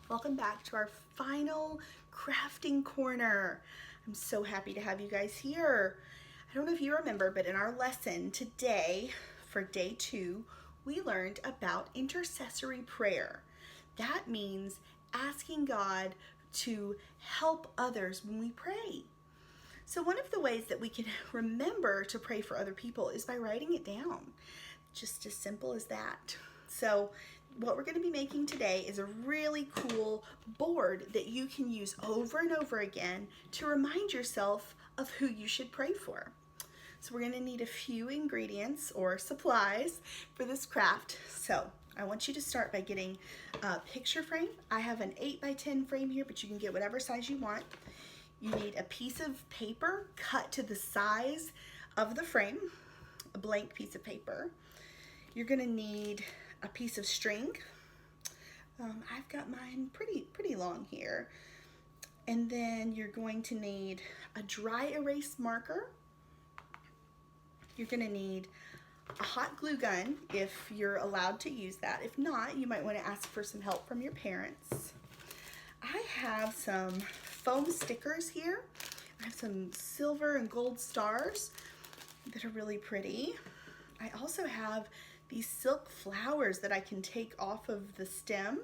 Welcome back to our final crafting corner. I'm so happy to have you guys here. I don't know if you remember, but in our lesson today for day 2, we learned about intercessory prayer. That means asking God to help others when we pray. So one of the ways that we can remember to pray for other people is by writing it down. Just as simple as that. So what we're going to be making today is a really cool board that you can use over and over again to remind yourself of who you should pray for. So we're going to need a few ingredients or supplies for this craft. So I want you to start by getting a picture frame. I have an 8x10 frame here, but you can get whatever size you want. You need a piece of paper cut to the size of the frame, a blank piece of paper. You're going to need a piece of string. I've got mine pretty long here. And then you're going to need a dry erase marker. You're going to need a hot glue gun if you're allowed to use that. If not, you might want to ask for some help from your parents. I have some foam stickers here. I have some silver and gold stars that are really pretty. I also have these silk flowers that I can take off of the stem,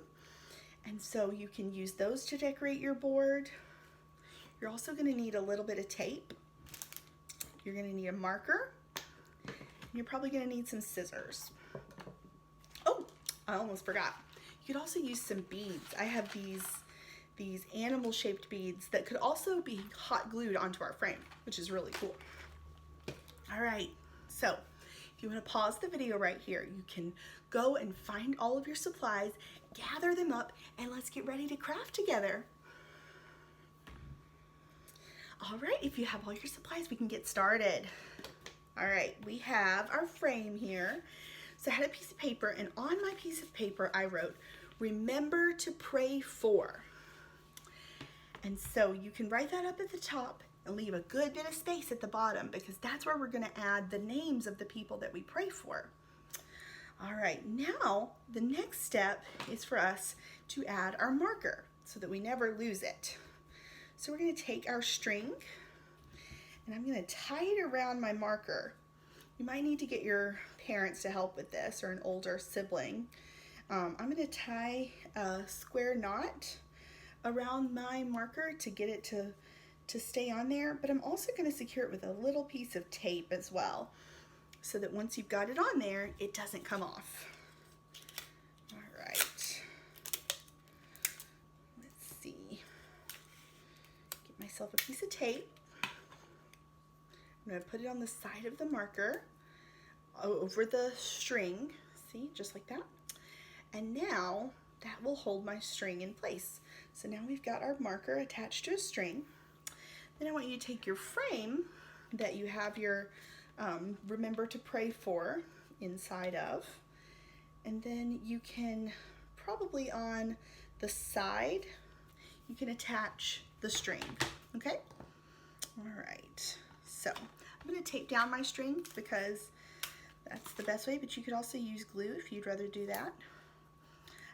and so you can use those to decorate your board. You're also going to need a little bit of tape. You're going to need a marker. And you're probably going to need some scissors. Oh, I almost forgot. You could also use some beads. I have these animal shaped beads that could also be hot glued onto our frame, which is really cool. All right, so if you want to pause the video right here, you can go and find all of your supplies, gather them up, and let's get ready to craft together. All right, if you have all your supplies, we can get started. All right, we have our frame here. So I had a piece of paper, and on my piece of paper, I wrote, "Remember to pray for." And so you can write that up at the top and leave a good bit of space at the bottom, because that's where we're going to add the names of the people that we pray for. All right, now the next step is for us to add our marker so that we never lose it. So we're going to take our string and I'm going to tie it around my marker. You might need to get your parents to help with this, or an older sibling. I'm going to tie a square knot around my marker to get it to stay on there, but I'm also going to secure it with a little piece of tape as well, so that once you've got it on there, it doesn't come off. All right, let's see, get myself a piece of tape. I'm going to put it on the side of the marker over the string, see, just like that. And now that will hold my string in place. So now we've got our marker attached to a string. Then I want you to take your frame that you have your remember to pray for inside of, and then you can probably on the side, you can attach the string, okay? All right, so I'm gonna tape down my string because that's the best way, but you could also use glue if you'd rather do that.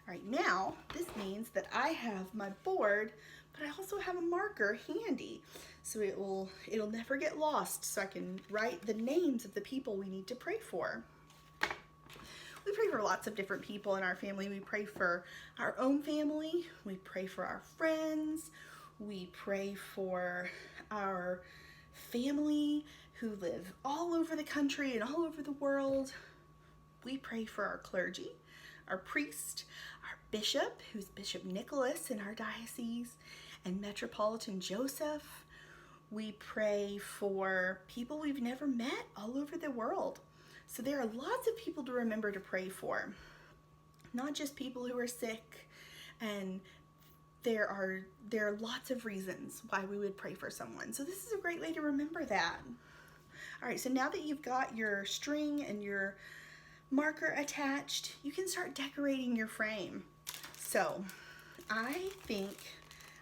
All right, now this means that I have my board, but I also have a marker handy, so it'll never get lost, so I can write the names of the people we need to pray for. We pray for lots of different people in our family. We pray for our own family, we pray for our friends, we pray for our family who live all over the country and all over the world. We pray for our clergy, our priest, our bishop, who's Bishop Nicholas in our diocese, and Metropolitan Joseph. We pray for people we've never met all over the world. So there are lots of people to remember to pray for, not just people who are sick, and there are lots of reasons why we would pray for someone. So this is a great way to remember that. All right, so now that you've got your string and your marker attached, you can start decorating your frame. So I think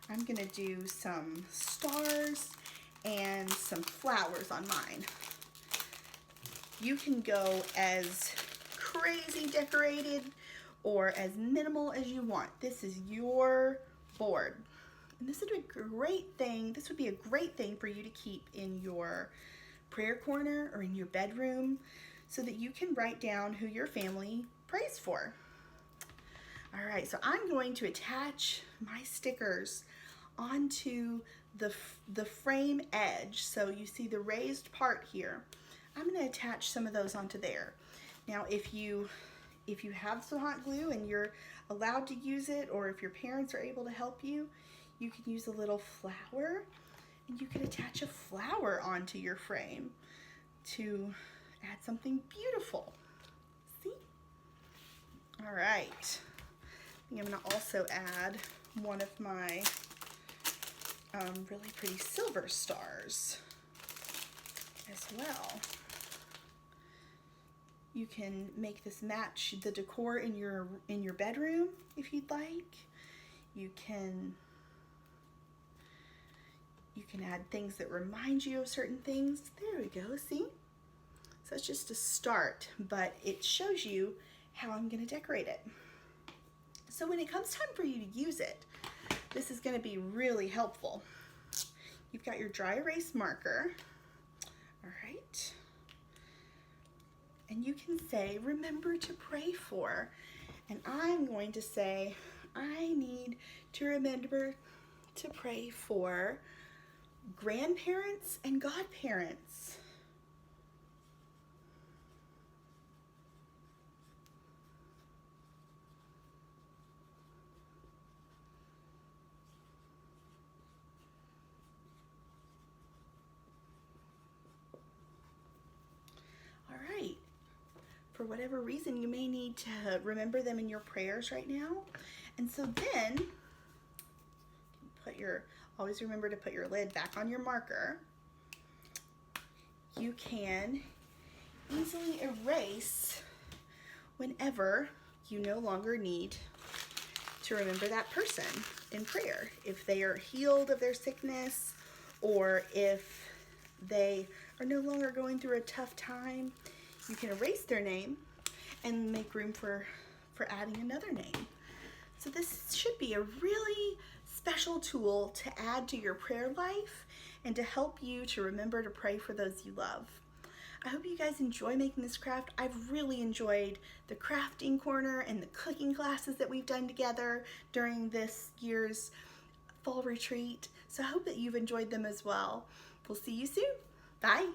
I'm gonna do some stars and some flowers on mine. You can go as crazy decorated or as minimal as you want. This is your board. And this would be a great thing. This would be a great thing for you to keep in your prayer corner or in your bedroom so that you can write down who your family prays for. All right, so I'm going to attach my stickers onto the frame edge. So you see the raised part here. I'm going to attach some of those onto there. Now, if you have some hot glue and you're allowed to use it, or if your parents are able to help you, you can use a little flower, and you can attach a flower onto your frame to add something beautiful. See? All right. I think I'm going to also add one of my really pretty silver stars as well. You can make this match the decor in your bedroom if you'd like. You can add things that remind you of certain things. There we go, see? So it's just a start, but it shows you how I'm going to decorate it. So when it comes time for you to use it, this is going to be really helpful. You've got your dry erase marker, all right? And you can say, remember to pray for. And I'm going to say, I need to remember to pray for grandparents and godparents. All right. For whatever reason, you may need to remember them in your prayers right now. And so then, always remember to put your lid back on your marker. You can easily erase whenever you no longer need to remember that person in prayer. If they are healed of their sickness, or if they are no longer going through a tough time, you can erase their name and make room for adding another name. So this should be a really special tool to add to your prayer life and to help you to remember to pray for those you love. I hope you guys enjoy making this craft. I've really enjoyed the crafting corner and the cooking classes that we've done together during this year's fall retreat. So I hope that you've enjoyed them as well. We'll see you soon. Bye.